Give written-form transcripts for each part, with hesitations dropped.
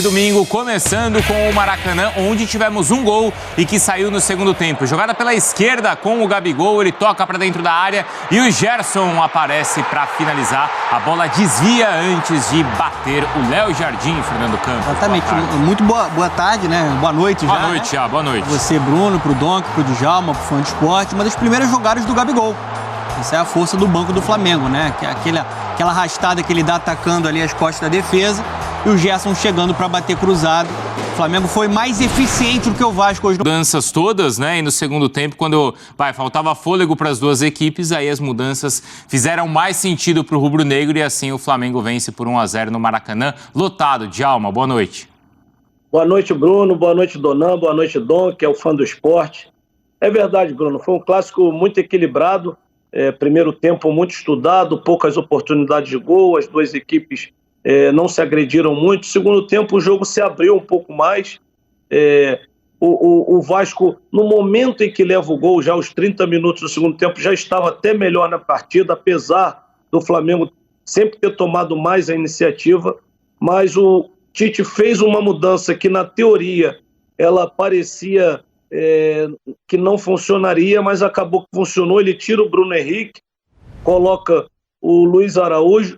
deste domingo, começando com o Maracanã, onde tivemos um gol e que saiu no segundo tempo. Jogada pela esquerda com o Gabigol, ele toca para dentro da área e o Gerson aparece para finalizar. A bola desvia antes de bater o Léo Jardim, Fernando Campos. Exatamente. Muito boa tarde, né? Boa noite já. Boa noite, já. Boa noite. Você, Bruno, pro Donk, pro Djalma, pro Fã de Esporte. Uma das primeiras jogadas do Gabigol. Essa é a força do banco do Flamengo, né? Que é aquela arrastada que ele dá atacando ali as costas da defesa e o Gerson chegando para bater cruzado. O Flamengo foi mais eficiente do que o Vasco hoje. Mudanças todas, né? E no segundo tempo, quando faltava fôlego para as duas equipes, aí as mudanças fizeram mais sentido para o rubro-negro e assim o Flamengo vence por 1-0 no Maracanã. Lotado. Djalma, boa noite. Boa noite, Bruno. Boa noite, Donan. Boa noite, Dom, que é o Fã do Esporte. É verdade, Bruno. Foi um clássico muito equilibrado. Primeiro tempo muito estudado, poucas oportunidades de gol, as duas equipes não se agrediram muito. Segundo tempo o jogo se abriu um pouco mais. O Vasco, no momento em que leva o gol, já aos 30 minutos do segundo tempo, já estava até melhor na partida, apesar do Flamengo sempre ter tomado mais a iniciativa, mas o Tite fez uma mudança que na teoria ela parecia que não funcionaria, mas acabou que funcionou. Ele tira o Bruno Henrique, coloca o Luiz Araújo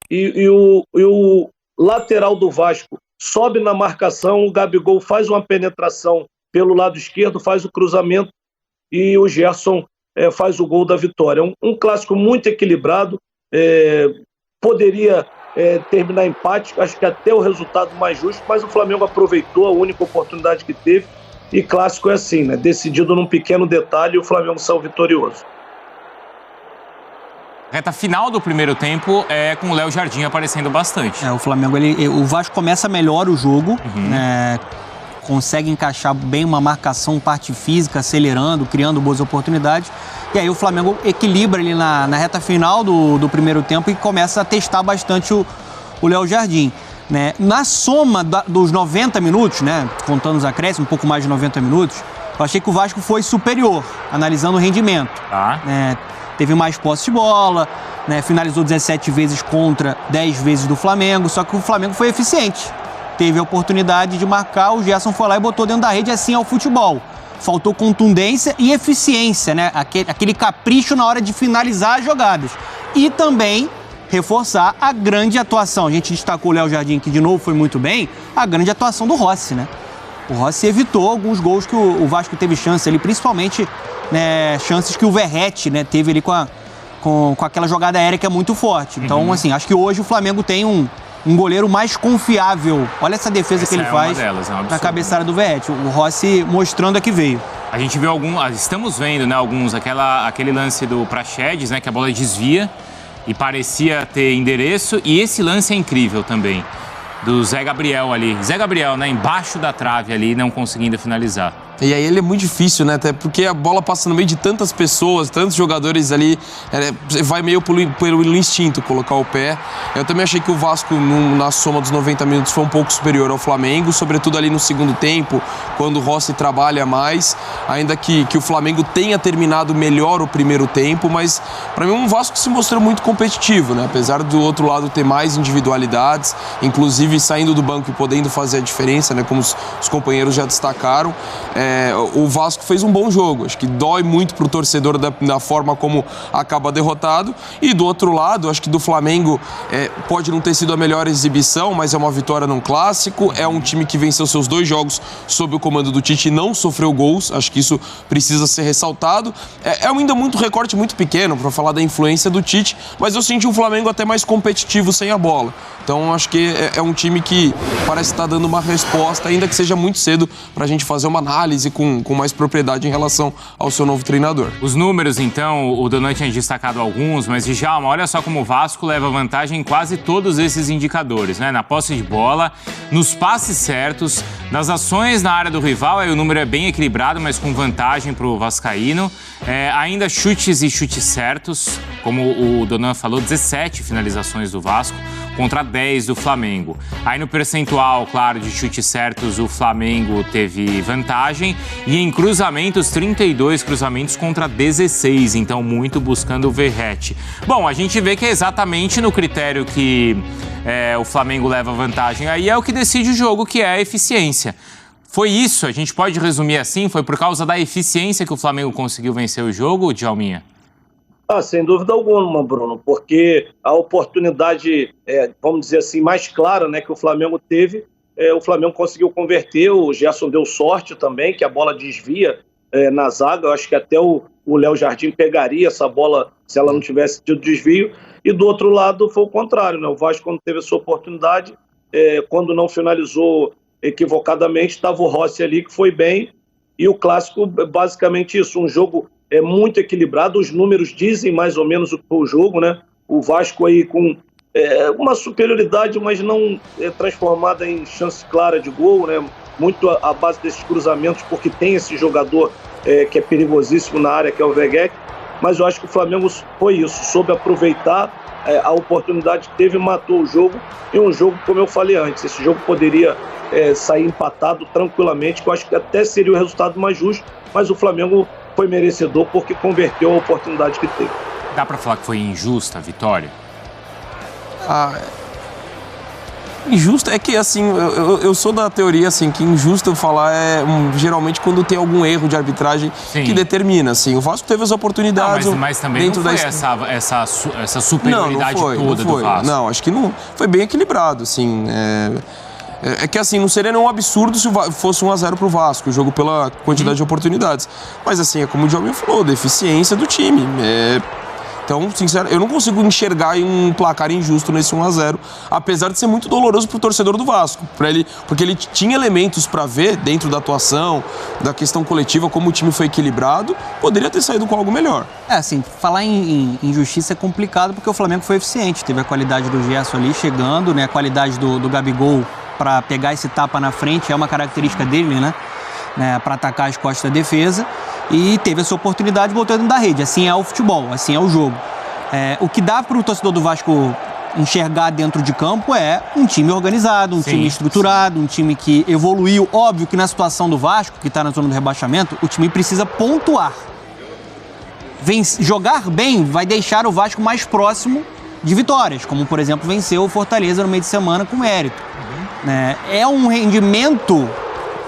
e o lateral do Vasco sobe na marcação, o Gabigol faz uma penetração pelo lado esquerdo, faz o cruzamento e o Gerson faz o gol da vitória. Um clássico muito equilibrado, poderia terminar empate, acho que até o resultado mais justo, mas o Flamengo aproveitou a única oportunidade que teve. E clássico é assim, né? Decidido num pequeno detalhe, o Flamengo saiu vitorioso. Reta final do primeiro tempo com o Léo Jardim aparecendo bastante. O Flamengo, o Vasco começa melhor o jogo, né? Consegue encaixar bem uma marcação, parte física, acelerando, criando boas oportunidades. E aí o Flamengo equilibra ali na reta final do primeiro tempo e começa a testar bastante o Léo Jardim. Né? Na soma dos 90 minutos, né? Contando os acréscimos, um pouco mais de 90 minutos, eu achei que o Vasco foi superior, analisando o rendimento. Né? Teve mais posse de bola, né? Finalizou 17 vezes contra 10 vezes do Flamengo, só que o Flamengo foi eficiente. Teve a oportunidade de marcar, o Gerson foi lá e botou dentro da rede, assim ao futebol. Faltou contundência e eficiência, né? Aquele capricho na hora de finalizar as jogadas. E também reforçar a grande atuação. A gente destacou o Léo Jardim, que de novo foi muito bem, a grande atuação do Rossi, né? O Rossi evitou alguns gols que o Vasco teve chance ali, principalmente, né, chances que o Verratti, né, teve ali com aquela jogada aérea que é muito forte. Então, assim, acho que hoje o Flamengo tem um goleiro mais confiável. Olha essa defesa que ele faz na cabeçada do Verratti. O Rossi mostrando a que veio. A gente viu estamos vendo, né, aquele lance do Praxedes, né, que a bola desvia e parecia ter endereço, e esse lance é incrível também, do Zé Gabriel ali. Zé Gabriel, né, embaixo da trave ali, não conseguindo finalizar. E aí ele é muito difícil, né? Até porque a bola passa no meio de tantas pessoas, tantos jogadores ali, vai meio pelo instinto colocar o pé. Eu também achei que o Vasco, na soma dos 90 minutos, foi um pouco superior ao Flamengo, sobretudo ali no segundo tempo, quando o Rossi trabalha mais, ainda que o Flamengo tenha terminado melhor o primeiro tempo, mas para mim um Vasco se mostrou muito competitivo, né? Apesar do outro lado ter mais individualidades, inclusive saindo do banco e podendo fazer a diferença, né? Como os companheiros já destacaram. O Vasco fez um bom jogo, acho que dói muito pro torcedor da forma como acaba derrotado, e do outro lado, acho que do Flamengo pode não ter sido a melhor exibição, mas é uma vitória num clássico, é um time que venceu seus 2 jogos sob o comando do Tite e não sofreu gols, acho que isso precisa ser ressaltado. É ainda muito recorte muito pequeno para falar da influência do Tite, mas eu senti um Flamengo até mais competitivo sem a bola. Então acho que é um time que parece estar dando uma resposta, ainda que seja muito cedo para a gente fazer uma análise com mais propriedade em relação ao seu novo treinador. Os números, então, o Donan tinha destacado alguns, mas Djalma, olha só como o Vasco leva vantagem em quase todos esses indicadores, né? Na posse de bola, nos passes certos, nas ações na área do rival, aí o número é bem equilibrado, mas com vantagem para o vascaíno. Ainda chutes e chutes certos, como o Donan falou, 17 finalizações do Vasco contra 10 do Flamengo. Aí no percentual, claro, de chutes certos, o Flamengo teve vantagem. vantagem e em cruzamentos, 32 cruzamentos contra 16, então muito buscando o Verratti. Bom, a gente vê que é exatamente no critério que o Flamengo leva vantagem, aí é o que decide o jogo, que é a eficiência. Foi isso, a gente pode resumir assim, foi por causa da eficiência que o Flamengo conseguiu vencer o jogo, Djalminha? Sem dúvida alguma, Bruno, porque a oportunidade, vamos dizer assim, mais clara, né, que o Flamengo teve, o Flamengo conseguiu converter, o Gerson deu sorte também, que a bola desvia na zaga, eu acho que até o Léo Jardim pegaria essa bola se ela não tivesse tido desvio, e do outro lado foi o contrário, né, o Vasco quando teve essa oportunidade, quando não finalizou equivocadamente, estava o Rossi ali que foi bem, e o clássico basicamente isso, um jogo muito equilibrado, os números dizem mais ou menos o que foi o jogo, né? O Vasco aí com uma superioridade, mas não transformada em chance clara de gol, né? Muito à base desses cruzamentos, porque tem esse jogador que é perigosíssimo na área, que é o Veguete, mas eu acho que o Flamengo foi isso, soube aproveitar a oportunidade que teve e matou o jogo, e um jogo, como eu falei antes, esse jogo poderia sair empatado tranquilamente, que eu acho que até seria o resultado mais justo, mas o Flamengo foi merecedor porque converteu a oportunidade que teve. Dá pra falar que foi injusta a vitória? Injusto é que, assim, eu sou da teoria, assim, que injusto eu falar geralmente quando tem algum erro de arbitragem que determina, assim. O Vasco teve as oportunidades... Mas também não foi essa superioridade toda do Vasco. Não, acho que não. Foi bem equilibrado, assim. É que, assim, não seria nenhum absurdo se fosse 1-0 pro Vasco, o jogo pela quantidade de oportunidades. Mas, assim, é como o Djalminha falou, da eficiência do time. Então, sincero, eu não consigo enxergar um placar injusto nesse 1-0, apesar de ser muito doloroso pro torcedor do Vasco, porque ele tinha elementos para ver dentro da atuação, da questão coletiva, como o time foi equilibrado, poderia ter saído com algo melhor. Assim, falar em injustiça é complicado porque o Flamengo foi eficiente, teve a qualidade do Gerson ali chegando, né, a qualidade do Gabigol para pegar esse tapa na frente, é uma característica dele, né, para atacar as costas da defesa, e teve essa oportunidade botando dentro da rede. Assim é o futebol, assim é o jogo. O que dá para o torcedor do Vasco enxergar dentro de campo é um time organizado, um time estruturado, um time que evoluiu. Óbvio que na situação do Vasco, que está na zona do rebaixamento, o time precisa pontuar. Jogar bem vai deixar o Vasco mais próximo de vitórias, como, por exemplo, venceu o Fortaleza no meio de semana com mérito. É um rendimento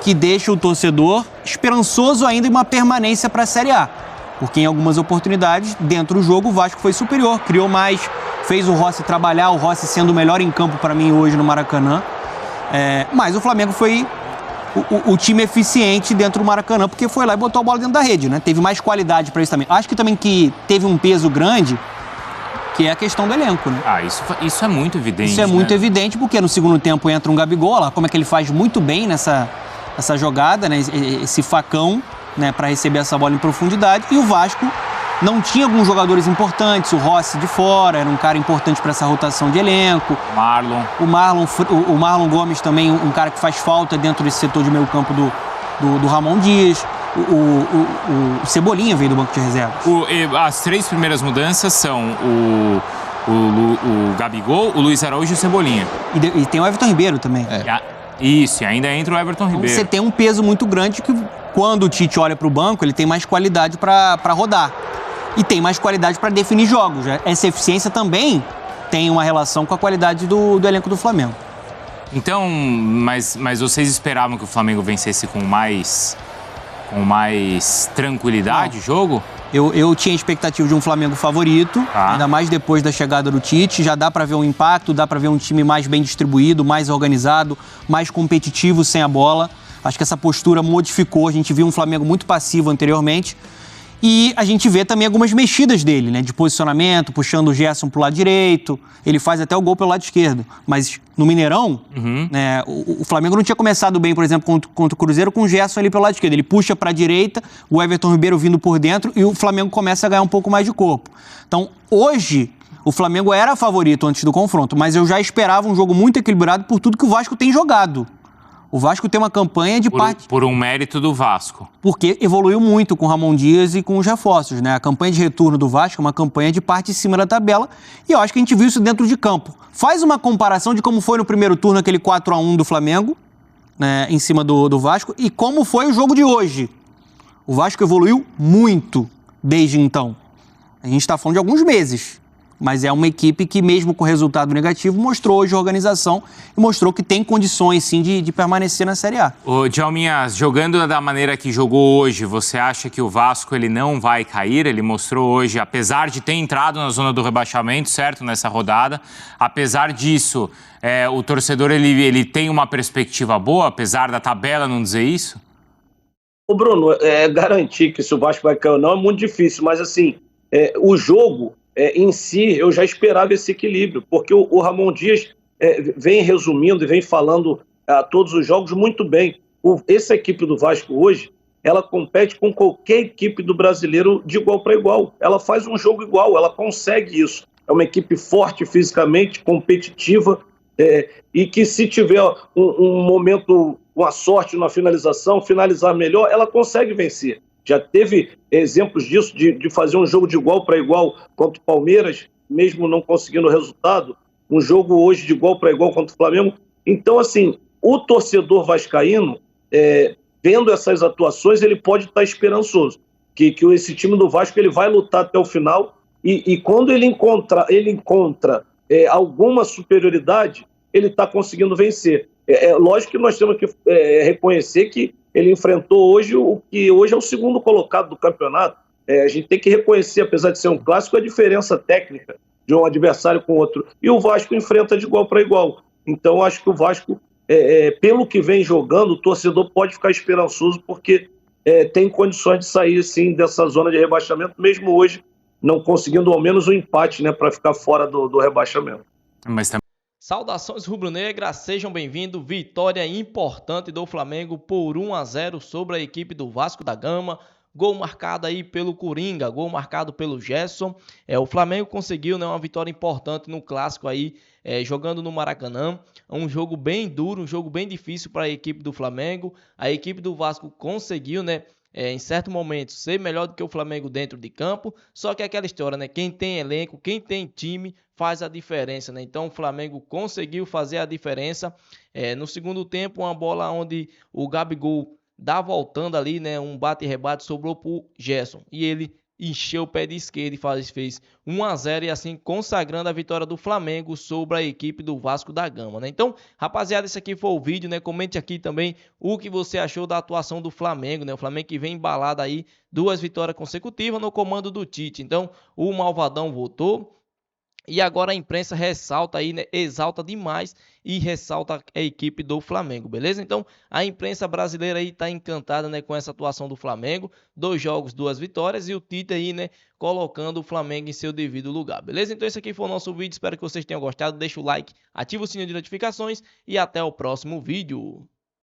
que deixa o torcedor esperançoso ainda em uma permanência para a Série A. Porque em algumas oportunidades, dentro do jogo, o Vasco foi superior, criou mais, fez o Rossi trabalhar, o Rossi sendo o melhor em campo para mim hoje no Maracanã. Mas o Flamengo foi o time eficiente dentro do Maracanã, porque foi lá e botou a bola dentro da rede, né? Teve mais qualidade para isso também. Acho que também que teve um peso grande, que é a questão do elenco, né? Isso é muito evidente. Isso é muito evidente, porque no segundo tempo entra um Gabigol, olha lá como é que ele faz muito bem nessa jogada, né? Esse facão, né, para receber essa bola em profundidade, e o Vasco não tinha alguns jogadores importantes, o Rossi de fora, era um cara importante para essa rotação de elenco. O Marlon Gomes também, um cara que faz falta dentro desse setor de meio campo do Ramon Dias. O Cebolinha veio do banco de reservas. As três primeiras mudanças são o Gabigol, o Luiz Araújo e o Cebolinha. E tem o Everton Ribeiro também. Isso, e ainda entra o Everton Ribeiro. Você tem um peso muito grande que, quando o Tite olha para o banco, ele tem mais qualidade para rodar. E tem mais qualidade para definir jogos. Essa eficiência também tem uma relação com a qualidade do elenco do Flamengo. Então, mas vocês esperavam que o Flamengo vencesse com mais tranquilidade o jogo? Eu tinha expectativa de um Flamengo favorito, ainda mais depois da chegada do Tite. Já dá para ver um impacto, dá para ver um time mais bem distribuído, mais organizado, mais competitivo sem a bola. Acho que essa postura modificou. A gente viu um Flamengo muito passivo anteriormente. E a gente vê também algumas mexidas dele, né? De posicionamento, puxando o Gerson pro lado direito. Ele faz até o gol pelo lado esquerdo. Mas no Mineirão, né, o Flamengo não tinha começado bem, por exemplo, contra o Cruzeiro, com o Gerson ali pelo lado esquerdo. Ele puxa para a direita, o Everton Ribeiro vindo por dentro e o Flamengo começa a ganhar um pouco mais de corpo. Então, hoje, o Flamengo era favorito antes do confronto, mas eu já esperava um jogo muito equilibrado por tudo que o Vasco tem jogado. O Vasco tem uma campanha de por um mérito do Vasco. Porque evoluiu muito com o Ramon Dias e com os reforços, né? A campanha de retorno do Vasco é uma campanha de parte de cima da tabela e eu acho que a gente viu isso dentro de campo. Faz uma comparação de como foi no primeiro turno aquele 4-1 do Flamengo né, em cima do Vasco. E como foi o jogo de hoje? O Vasco evoluiu muito desde então. A gente está falando de alguns meses, mas é uma equipe que, mesmo com resultado negativo, mostrou hoje a organização e mostrou que tem condições, sim, de permanecer na Série A. Ô, Djalminha, jogando da maneira que jogou hoje, você acha que o Vasco ele não vai cair? Ele mostrou hoje, apesar de ter entrado na zona do rebaixamento, certo, nessa rodada, apesar disso, o torcedor ele tem uma perspectiva boa, apesar da tabela não dizer isso? Ô Bruno, garantir que se o Vasco vai cair ou não é muito difícil, mas assim, o jogo em si eu já esperava esse equilíbrio, porque o Ramon Dias vem resumindo e vem falando todos os jogos muito bem. Essa equipe do Vasco hoje, ela compete com qualquer equipe do brasileiro de igual para igual. Ela faz um jogo igual, ela consegue isso. É uma equipe forte fisicamente, competitiva, e que se tiver um momento, uma sorte na finalização, finalizar melhor, ela consegue vencer. Já teve exemplos disso, de fazer um jogo de igual para igual contra o Palmeiras, mesmo não conseguindo o resultado, um jogo hoje de igual para igual contra o Flamengo. Então, assim, o torcedor vascaíno, vendo essas atuações, ele pode estar esperançoso, que esse time do Vasco ele vai lutar até o final, e quando ele encontra alguma superioridade, ele está conseguindo vencer. Lógico que nós temos que reconhecer que ele enfrentou hoje o que hoje é o segundo colocado do campeonato. A gente tem que reconhecer, apesar de ser um clássico, a diferença técnica de um adversário com outro. E o Vasco enfrenta de igual para igual. Então, acho que o Vasco, pelo que vem jogando, o torcedor pode ficar esperançoso, porque tem condições de sair, sim, dessa zona de rebaixamento, mesmo hoje não conseguindo ao menos um empate, né, para ficar fora do rebaixamento. Mas também... Saudações rubro-negras, sejam bem-vindos. Vitória importante do Flamengo por 1-0 sobre a equipe do Vasco da Gama. Gol marcado aí pelo Coringa, gol marcado pelo Gerson. O Flamengo conseguiu, né, uma vitória importante no clássico aí, jogando no Maracanã. Um jogo bem duro, um jogo bem difícil para a equipe do Flamengo. A equipe do Vasco conseguiu, né, em certo momento, ser melhor do que o Flamengo dentro de campo. Só que é aquela história, né? Quem tem elenco, quem tem time, faz a diferença, né? Então o Flamengo conseguiu fazer a diferença. No segundo tempo, uma bola onde o Gabigol dá voltando ali, né? Um bate e rebate, sobrou pro Gerson. E ele encheu o pé de esquerda e fez 1-0 e assim consagrando a vitória do Flamengo sobre a equipe do Vasco da Gama, né? Então, rapaziada, esse aqui foi o vídeo, né? Comente aqui também o que você achou da atuação do Flamengo, né? O Flamengo que vem embalado aí, 2 vitórias consecutivas no comando do Tite. Então, o Malvadão voltou. E agora a imprensa ressalta aí, né, exalta demais e ressalta a equipe do Flamengo, beleza? Então, a imprensa brasileira aí tá encantada, né, com essa atuação do Flamengo. 2 jogos, 2 vitórias e o Tite aí, né, colocando o Flamengo em seu devido lugar, beleza? Então esse aqui foi o nosso vídeo, espero que vocês tenham gostado. Deixa o like, ativa o sininho de notificações e até o próximo vídeo.